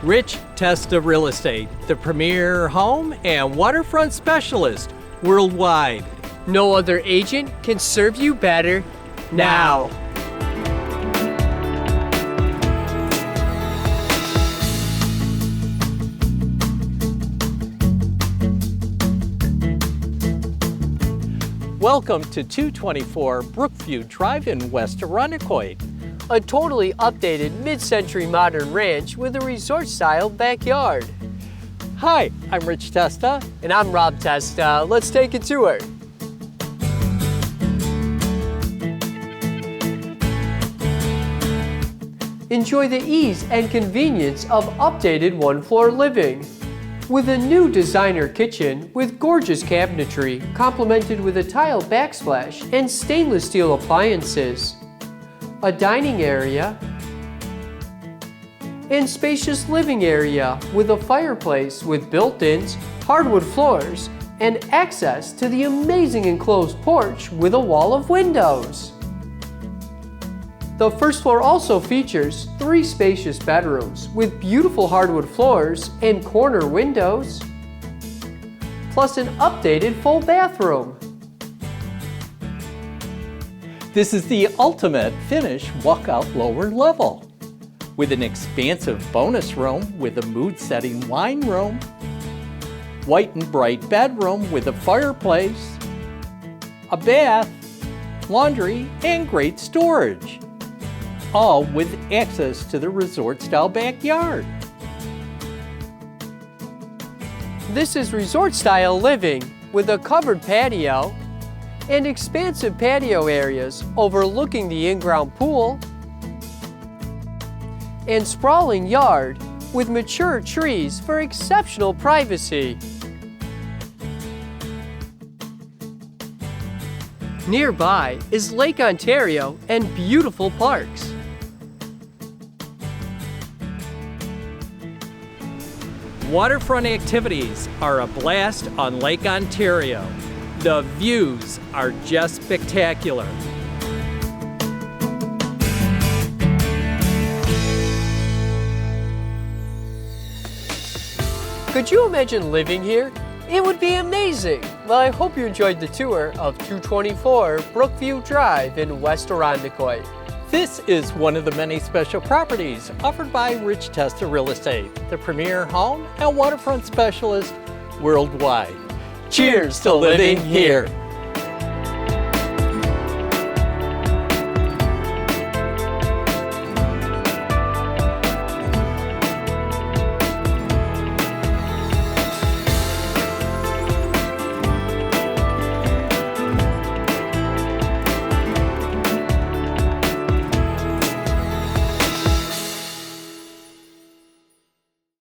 Rich Testa Real Estate, the premier home and waterfront specialist worldwide. No other agent can serve you better now. Welcome to 224 Brookview Drive in West Irondequoit. A totally updated mid-century modern ranch with a resort-style backyard. Hi, I'm Rich Testa. And I'm Rob Testa. Let's take a tour. Enjoy the ease and convenience of updated one-floor living. With a new designer kitchen with gorgeous cabinetry complemented with a tile backsplash and stainless steel appliances. A dining area and spacious living area with a fireplace with built-ins, hardwood floors, and access to the amazing enclosed porch with a wall of windows. The first floor also features 3 spacious bedrooms with beautiful hardwood floors and corner windows, plus an updated full bathroom. This is the ultimate finish walkout lower level, with an expansive bonus room with a mood-setting wine room, white and bright bedroom with a fireplace, a bath, laundry, and great storage, all with access to the resort-style backyard. This is resort-style living with a covered patio and expansive patio areas overlooking the in-ground pool and sprawling yard with mature trees for exceptional privacy. Nearby is Lake Ontario and beautiful parks. Waterfront activities are a blast on Lake Ontario. The views are just spectacular. Could you imagine living here? It would be amazing. Well, I hope you enjoyed the tour of 224 Brookview Drive in West Irondequoit. This is one of the many special properties offered by Rich Testa Real Estate, the premier home and waterfront specialist worldwide. Cheers to living here.